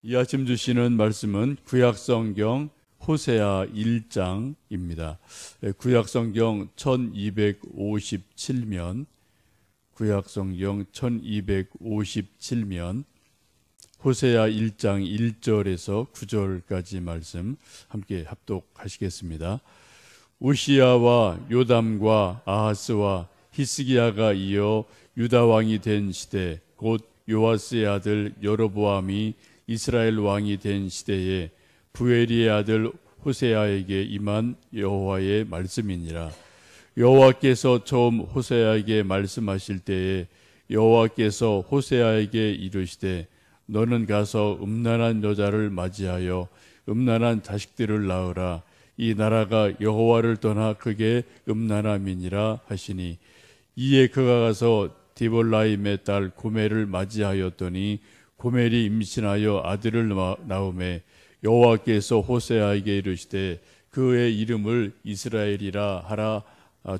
이 아침 주시는 말씀은 구약성경 호세아 1장입니다. 구약성경 1257면, 구약성경 1257면 호세아 1장 1절에서 9절까지 말씀 함께 합독하시겠습니다. 우시야와 요담과 아하스와 히스기야가 이어 유다 왕이 된 시대, 곧 요아스의 아들 여로보암이 이스라엘 왕이 된 시대에 부엘리의 아들 호세아에게 임한 여호와의 말씀이니라. 여호와께서 처음 호세아에게 말씀하실 때에 여호와께서 호세아에게 이르시되 너는 가서 음란한 여자를 맞이하여 음란한 자식들을 낳으라. 이 나라가 여호와를 떠나 크게 음란함이니라 하시니, 이에 그가 가서 디볼라임의 딸 고멜을 맞이하였더니 고멜이 임신하여 아들을 낳음에 여호와께서 호세아에게 이르시되 그의 이름을 이스라엘이라 하라.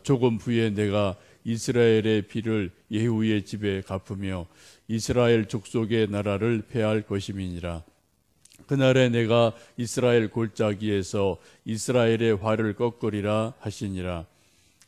조금 후에 내가 이스라엘의 피를 예후의 집에 갚으며 이스라엘 족속의 나라를 폐할 것임이니라. 그날에 내가 이스라엘 골짜기에서 이스라엘의 활을 꺾으리라 하시니라.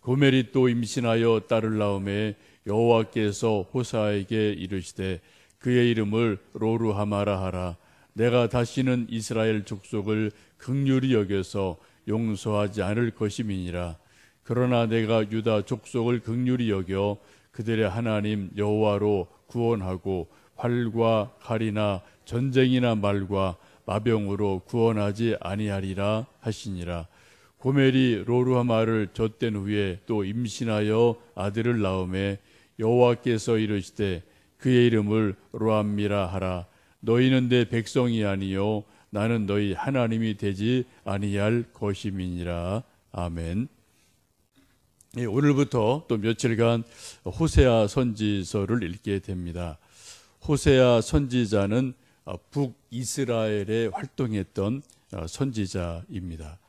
고멜이 또 임신하여 딸을 낳음에 여호와께서 호세아에게 이르시되 그의 이름을 로루하마라 하라. 내가 다시는 이스라엘 족속을 긍휼히 여겨서 용서하지 않을 것임이니라. 그러나 내가 유다 족속을 긍휼히 여겨 그들의 하나님 여호와로 구원하고 활과 칼이나 전쟁이나 말과 마병으로 구원하지 아니하리라 하시니라. 고멜이 로루하마를 젖된 후에 또 임신하여 아들을 낳음에 여호와께서 이르시되 그의 이름을 로암미라 하라. 너희는 내 백성이 아니요 나는 너희 하나님이 되지 아니할 것임이니라. 아멘. 오늘부터 또 며칠간 호세아 선지서를 읽게 됩니다. 호세아 선지자는 북이스라엘에 활동했던 선지자입니다.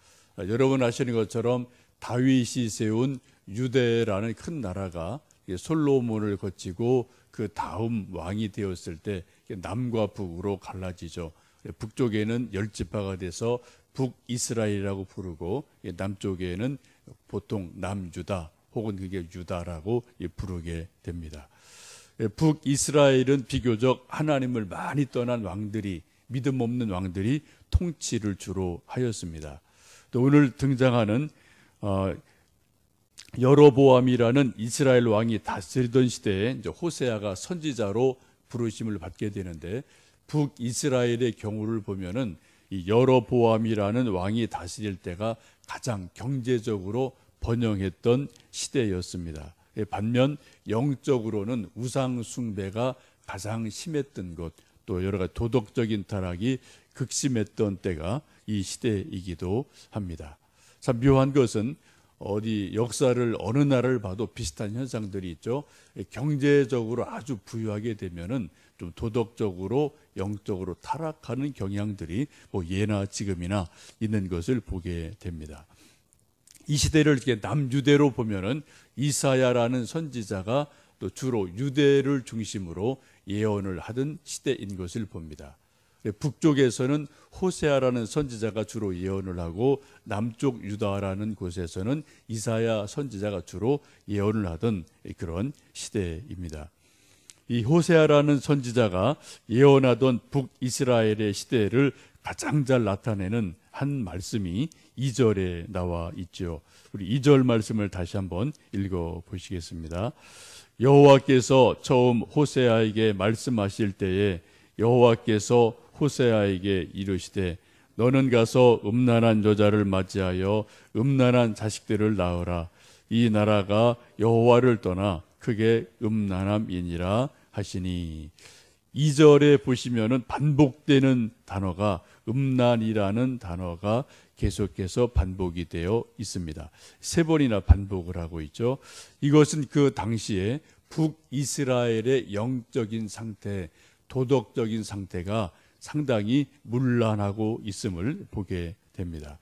여러분 아시는 것처럼 다윗이 세운 유대라는 큰 나라가 솔로몬을 거치고 그 다음 왕이 되었을 때 남과 북으로 갈라지죠. 북쪽에는 10지파가 돼서 북이스라엘이라고 부르고 남쪽에는 보통 남유다 혹은 그게 유다라고 부르게 됩니다. 북이스라엘은 비교적 하나님을 많이 떠난 왕들이, 믿음 없는 왕들이 통치를 주로 하였습니다. 또 오늘 등장하는 여로보암이라는 이스라엘 왕이 다스리던 시대에 이제 호세아가 선지자로 부르심을 받게 되는데, 북이스라엘의 경우를 보면은 이 여로보암이라는 왕이 다스릴 때가 가장 경제적으로 번영했던 시대였습니다. 반면 영적으로는 우상 숭배가 가장 심했던 것, 또 여러 가지 도덕적인 타락이 극심했던 때가 이 시대이기도 합니다. 참 묘한 것은 어디 역사를 어느 나라를 봐도 비슷한 현상들이 있죠. 경제적으로 아주 부유하게 되면은 좀 도덕적으로 영적으로 타락하는 경향들이 뭐 예나 지금이나 있는 것을 보게 됩니다. 이 시대를 이렇게 남유대로 보면은 이사야라는 선지자가 또 주로 유대를 중심으로 예언을 하던 시대인 것을 봅니다. 북쪽에서는 호세아라는 선지자가 주로 예언을 하고 남쪽 유다라는 곳에서는 이사야 선지자가 주로 예언을 하던 그런 시대입니다. 이 호세아라는 선지자가 예언하던 북이스라엘의 시대를 가장 잘 나타내는 한 말씀이 2절에 나와 있죠. 우리 2절 말씀을 다시 한번 읽어 보시겠습니다. 여호와께서 처음 호세아에게 말씀하실 때에 여호와께서 호세아에게 이르시되 너는 가서 음란한 여자를 맞이하여 음란한 자식들을 낳으라. 이 나라가 여호와를 떠나 크게 음란함이니라 하시니, 2절에 보시면은 반복되는 단어가 음란이라는 단어가 계속해서 반복이 되어 있습니다. 3번이나 반복을 하고 있죠. 이것은 그 당시에 북이스라엘의 영적인 상태, 도덕적인 상태가 상당히 문란하고 있음을 보게 됩니다.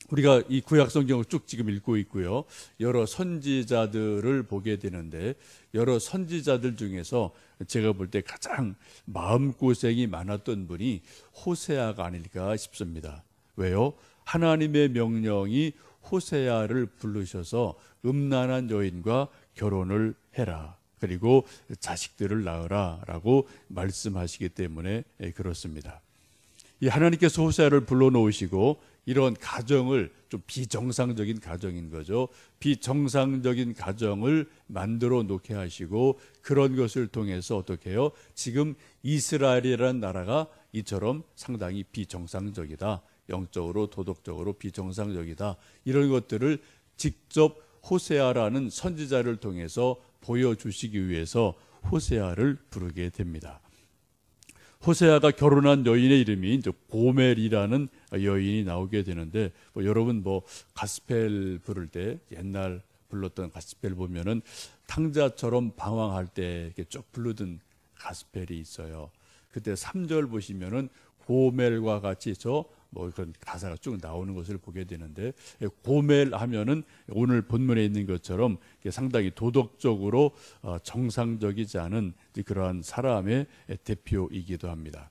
우리가 이 구약 성경을 쭉 지금 읽고 있고요. 여러 선지자들을 보게 되는데 여러 선지자들 중에서 제가 볼 때 가장 마음고생이 많았던 분이 호세아가 아닐까 싶습니다. 왜요? 하나님의 명령이 호세아를 부르셔서 음란한 여인과 결혼을 해라. 그리고 자식들을 낳으라 라고 말씀하시기 때문에 그렇습니다. 이 하나님께서 호세아를 불러놓으시고 이런 가정을 좀 비정상적인 가정인 거죠. 비정상적인 가정을 만들어 놓게 하시고 그런 것을 통해서 어떻게 해요? 지금 이스라엘이라는 나라가 이처럼 상당히 비정상적이다. 영적으로 도덕적으로 비정상적이다. 이런 것들을 직접 호세아라는 선지자를 통해서 보여주시기 위해서 호세아를 부르게 됩니다. 호세아가 결혼한 여인의 이름이 이제 고멜이라는 여인이 나오게 되는데 여러분 가스펠 부를 때 옛날 불렀던 가스펠 보면은 탕자처럼 방황할 때 이렇게 쭉 부르던 가스펠이 있어요. 그때 3절 보시면은 고멜과 같이 그런 가사가 쭉 나오는 것을 보게 되는데 고멜 하면은 오늘 본문에 있는 것처럼 상당히 도덕적으로 정상적이지 않은 그러한 사람의 대표이기도 합니다.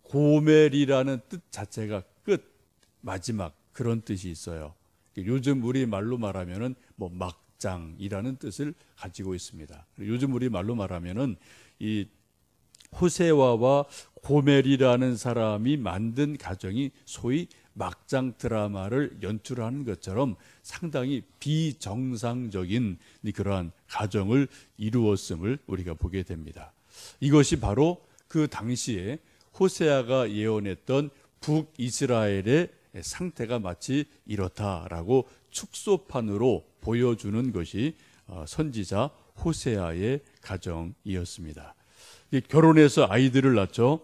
고멜이라는 뜻 자체가 끝, 마지막 그런 뜻이 있어요. 요즘 우리 말로 말하면은 막장이라는 뜻을 가지고 있습니다. 요즘 우리 말로 말하면은 이 호세아와 고멜이라는 사람이 만든 가정이 소위 막장 드라마를 연출하는 것처럼 상당히 비정상적인 그러한 가정을 이루었음을 우리가 보게 됩니다. 이것이 바로 그 당시에 호세아가 예언했던 북이스라엘의 상태가 마치 이렇다라고 축소판으로 보여주는 것이 선지자 호세아의 가정이었습니다. 결혼해서 아이들을 낳죠.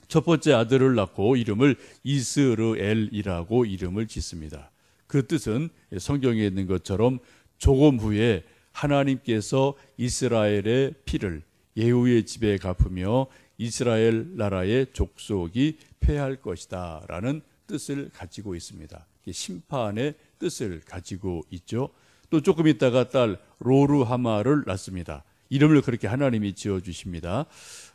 첫 번째 아들을 낳고 이름을 이스르엘이라고 이름을 짓습니다. 그 뜻은 성경에 있는 것처럼 조금 후에 하나님께서 이스라엘의 피를 예후의 집에 갚으며 이스라엘 나라의 족속이 패할 것이다 라는 뜻을 가지고 있습니다. 심판의 뜻을 가지고 있죠. 또 조금 있다가 딸 로르하마를 낳습니다. 이름을 그렇게 하나님이 지어주십니다.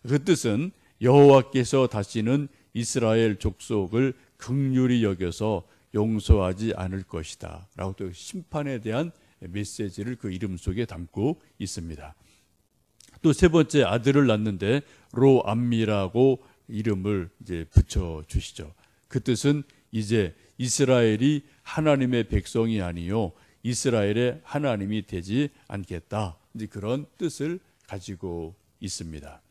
그 뜻은 여호와께서 다시는 이스라엘 족속을 긍휼히 여겨서 용서하지 않을 것이다 라고 또 심판에 대한 메시지를 그 이름 속에 담고 있습니다. 또 세 번째 아들을 낳는데 로암미라고 이름을 이제 붙여주시죠. 그 뜻은 이제 이스라엘이 하나님의 백성이 아니요 이스라엘의 하나님이 되지 않겠다. 그런 뜻을 가지고 있습니다.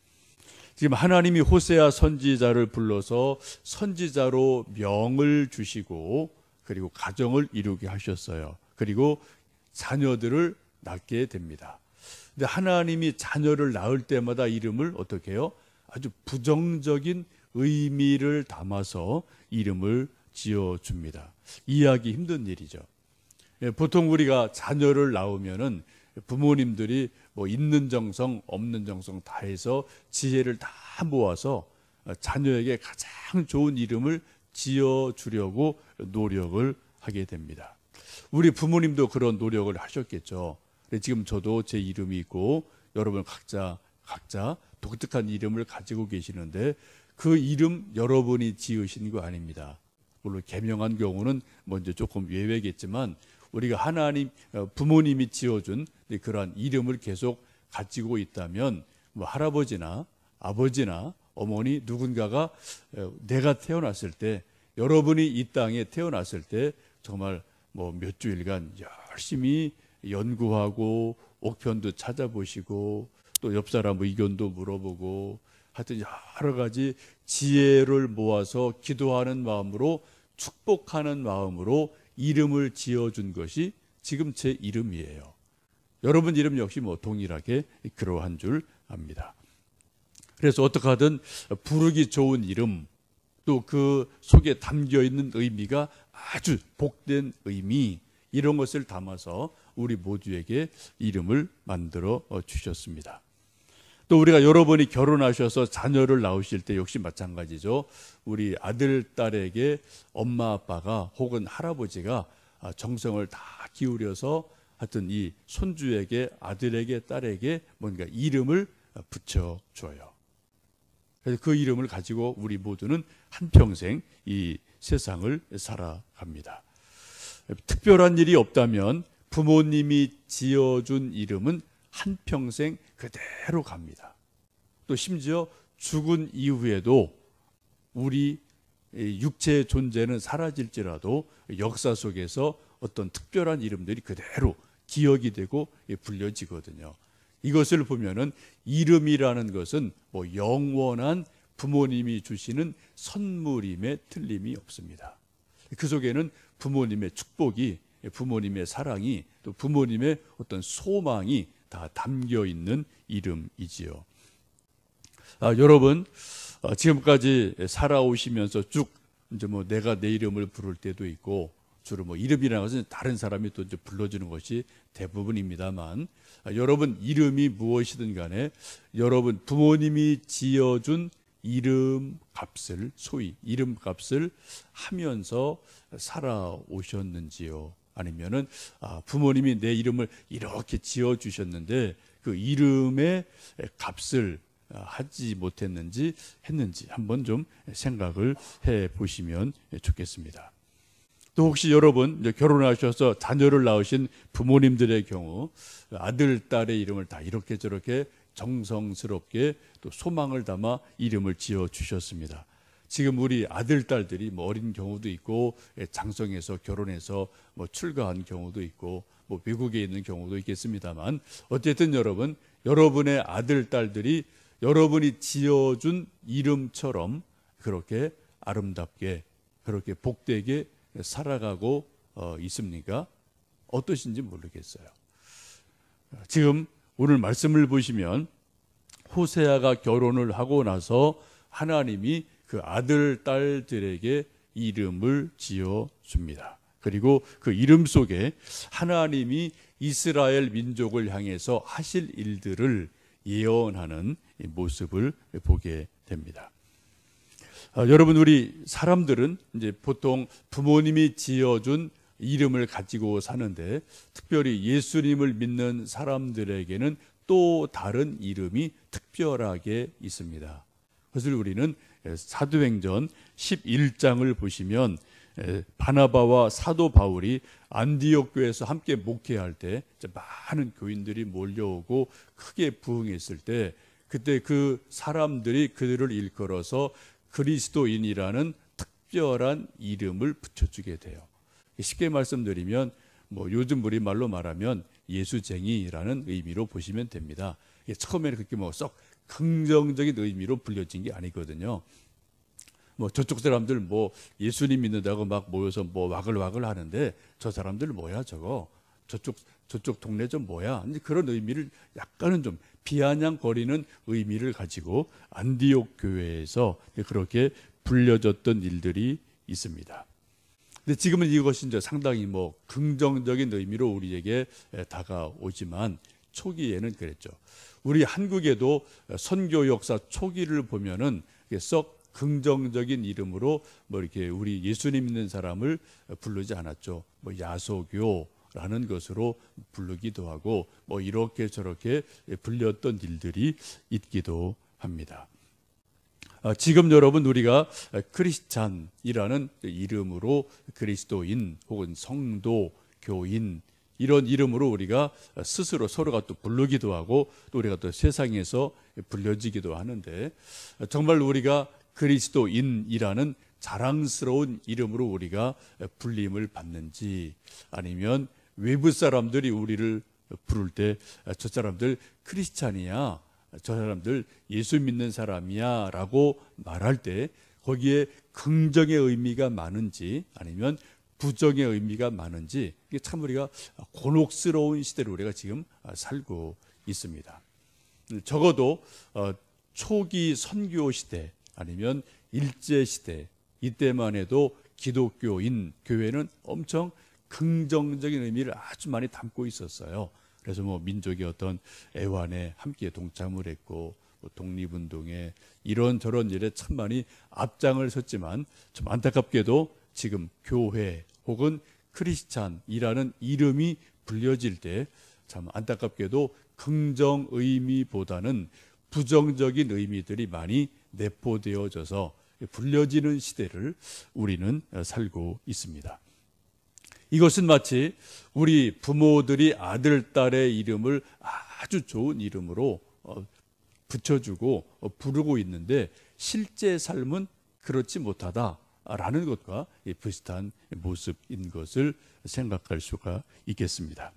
지금 하나님이 호세아 선지자를 불러서 선지자로 명을 주시고 그리고 가정을 이루게 하셨어요. 그리고 자녀들을 낳게 됩니다. 근데 하나님이 자녀를 낳을 때마다 이름을 어떻게 해요? 아주 부정적인 의미를 담아서 이름을 지어줍니다. 이해하기 힘든 일이죠. 보통 우리가 자녀를 낳으면은 부모님들이 있는 정성 없는 정성 다 해서 지혜를 다 모아서 자녀에게 가장 좋은 이름을 지어주려고 노력을 하게 됩니다. 우리 부모님도 그런 노력을 하셨겠죠. 지금 저도 제 이름이 있고 여러분 각자 독특한 이름을 가지고 계시는데 그 이름 여러분이 지으신 거 아닙니다. 물론 개명한 경우는 먼저 조금 예외겠지만 우리가 하나님 부모님이 지어준 그러한 이름을 계속 가지고 있다면 할아버지나 아버지나 어머니 누군가가 내가 태어났을 때 여러분이 이 땅에 태어났을 때 정말 몇 주일간 열심히 연구하고 옥편도 찾아보시고 또 옆 사람 의견도 물어보고 하여튼 여러 가지 지혜를 모아서 기도하는 마음으로 축복하는 마음으로 이름을 지어준 것이 지금 제 이름이에요. 여러분 이름 역시 동일하게 그러한 줄 압니다. 그래서 어떻게 하든 부르기 좋은 이름 또 그 속에 담겨있는 의미가 아주 복된 의미 이런 것을 담아서 우리 모두에게 이름을 만들어 주셨습니다. 또 우리가 여러분이 결혼하셔서 자녀를 낳으실 때 역시 마찬가지죠. 우리 아들, 딸에게 엄마, 아빠가 혹은 할아버지가 정성을 다 기울여서 하여튼 이 손주에게, 아들에게, 딸에게 뭔가 이름을 붙여줘요. 그래서 그 이름을 가지고 우리 모두는 한평생 이 세상을 살아갑니다. 특별한 일이 없다면 부모님이 지어준 이름은 한평생 그대로 갑니다. 또 심지어 죽은 이후에도 우리 육체의 존재는 사라질지라도 역사 속에서 어떤 특별한 이름들이 그대로 기억이 되고 불려지거든요. 이것을 보면은 이름이라는 것은 뭐 영원한 부모님이 주시는 선물임에 틀림이 없습니다. 그 속에는 부모님의 축복이, 부모님의 사랑이, 또 부모님의 어떤 소망이 다 담겨 있는 이름이지요. 여러분, 지금까지 살아오시면서 쭉 이제 뭐 내가 내 이름을 부를 때도 있고, 주로 뭐 이름이라는 것은 다른 사람이 또 이제 불러주는 것이 대부분입니다만, 여러분 이름이 무엇이든 간에 여러분 부모님이 지어준 이름 값을, 소위 이름 값을 하면서 살아오셨는지요? 아니면은 부모님이 내 이름을 이렇게 지어주셨는데 그 이름의 값을 하지 못했는지 했는지 한번 좀 생각을 해 보시면 좋겠습니다. 또 혹시 여러분 이제 결혼하셔서 자녀를 낳으신 부모님들의 경우 아들, 딸의 이름을 다 이렇게 저렇게 정성스럽게 또 소망을 담아 이름을 지어 주셨습니다. 지금 우리 아들, 딸들이 뭐 어린 경우도 있고 장성해서 결혼해서 뭐 출가한 경우도 있고 뭐 미국에 있는 경우도 있겠습니다만, 어쨌든 여러분, 여러분의 아들, 딸들이 여러분이 지어준 이름처럼 그렇게 아름답게, 그렇게 복되게 살아가고 있습니까? 어떠신지 모르겠어요. 지금 오늘 말씀을 보시면 호세아가 결혼을 하고 나서 하나님이 그 아들, 딸들에게 이름을 지어줍니다. 그리고 그 이름 속에 하나님이 이스라엘 민족을 향해서 하실 일들을 예언하는 모습을 보게 됩니다. 여러분, 우리 사람들은 이제 보통 부모님이 지어준 이름을 가지고 사는데, 특별히 예수님을 믿는 사람들에게는 또 다른 이름이 특별하게 있습니다. 그것을 우리는 사도행전 11장을 보시면 바나바와 사도 바울이 안디옥 교회에서 함께 목회할 때 많은 교인들이 몰려오고 크게 부흥했을 때, 그때 그 사람들이 그들을 일컬어서 그리스도인이라는 특별한 이름을 붙여주게 돼요. 쉽게 말씀드리면 뭐 요즘 우리말로 말하면 예수쟁이라는 의미로 보시면 됩니다. 처음에는 그렇게 뭐 썩 긍정적인 의미로 불려진 게 아니거든요. 뭐 저쪽 사람들 뭐 예수님 믿는다고 막 모여서 뭐 와글와글 하는데, 저 사람들 뭐야 저거, 저쪽 동네 좀 뭐야, 이제 그런 의미를 약간은 좀 비아냥거리는 의미를 가지고 안디옥 교회에서 그렇게 불려졌던 일들이 있습니다. 근데 지금은 이것이 이제 상당히 뭐 긍정적인 의미로 우리에게 다가오지만 초기에는 그랬죠. 우리 한국에도 선교 역사 초기를 보면은 썩 긍정적인 이름으로 뭐 이렇게 우리 예수님 믿는 사람을 부르지 않았죠. 뭐 야소교라는 것으로 부르기도 하고 뭐 이렇게 저렇게 불렸던 일들이 있기도 합니다. 지금 여러분 우리가 크리스찬이라는 이름으로 그리스도인 혹은 성도, 교인 이런 이름으로 우리가 스스로 서로가 또 부르기도 하고 또 우리가 또 세상에서 불려지기도 하는데, 정말 우리가 그리스도인이라는 자랑스러운 이름으로 우리가 불림을 받는지, 아니면 외부 사람들이 우리를 부를 때 저 사람들 크리스찬이야, 저 사람들 예수 믿는 사람이야 라고 말할 때 거기에 긍정의 의미가 많은지 아니면 부정의 의미가 많은지, 이게 참 우리가 곤혹스러운 시대를 우리가 지금 살고 있습니다. 적어도 초기 선교 시대 아니면 일제 시대 이때만 해도 기독교인 교회는 엄청 긍정적인 의미를 아주 많이 담고 있었어요. 그래서 뭐 민족의 어떤 애환에 함께 동참을 했고 뭐 독립운동에 이런저런 일에 참 많이 앞장을 섰지만 좀 안타깝게도 지금 교회 혹은 크리스찬이라는 이름이 불려질 때 참 안타깝게도 긍정 의미보다는 부정적인 의미들이 많이 내포되어져서 불려지는 시대를 우리는 살고 있습니다. 이것은 마치 우리 부모들이 아들, 딸의 이름을 아주 좋은 이름으로 붙여주고 부르고 있는데 실제 삶은 그렇지 못하다라는 것과 비슷한 모습인 것을 생각할 수가 있겠습니다.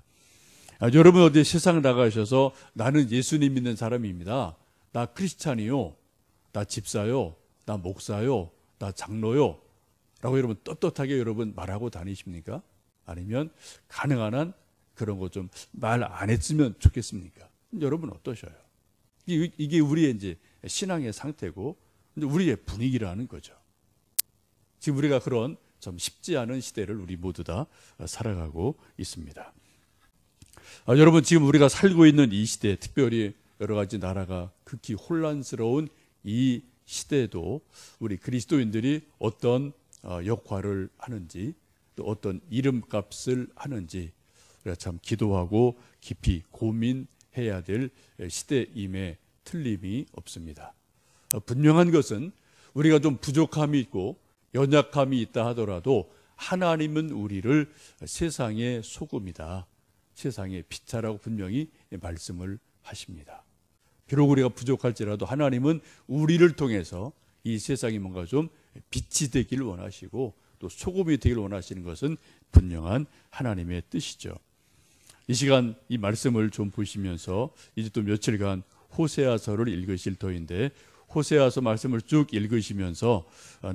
여러분 어디 세상 나가셔서 나는 예수님 믿는 사람입니다. 나 크리스찬이요. 나 집사요. 나 목사요. 나 장로요. 라고 여러분 떳떳하게 여러분 말하고 다니십니까? 아니면 가능한 한 그런 거 좀 말 안 했으면 좋겠습니까? 여러분 어떠셔요? 이게 우리의 이제 신앙의 상태고 우리의 분위기라는 거죠. 지금 우리가 그런 좀 쉽지 않은 시대를 우리 모두 다 살아가고 있습니다. 여러분 지금 우리가 살고 있는 이 시대, 특별히 여러 가지 나라가 극히 혼란스러운 이 시대도 우리 그리스도인들이 어떤 역할을 하는지 또 어떤 이름값을 하는지 우리가 참 기도하고 깊이 고민해야 될 시대임에 틀림이 없습니다. 분명한 것은 우리가 좀 부족함이 있고 연약함이 있다 하더라도 하나님은 우리를 세상의 소금이다, 세상의 빛이라고 분명히 말씀을 하십니다. 비록 우리가 부족할지라도 하나님은 우리를 통해서 이 세상이 뭔가 좀 빛이 되기를 원하시고 또 소금이 되기를 원하시는 것은 분명한 하나님의 뜻이죠. 이 시간 이 말씀을 좀 보시면서 이제 또 며칠간 호세아서를 읽으실 터인데 호세아서 말씀을 쭉 읽으시면서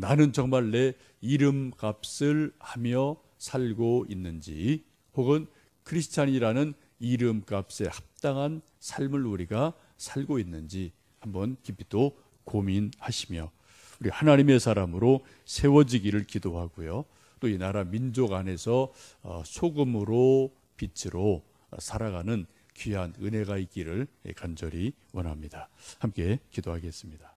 나는 정말 내 이름값을 하며 살고 있는지 혹은 크리스찬이라는 이름값에 합당한 삶을 우리가 살고 있는지 한번 깊이 또 고민하시며 우리 하나님의 사람으로 세워지기를 기도하고요. 또 이 나라 민족 안에서 소금으로 빛으로 살아가는 귀한 은혜가 있기를 간절히 원합니다. 함께 기도하겠습니다.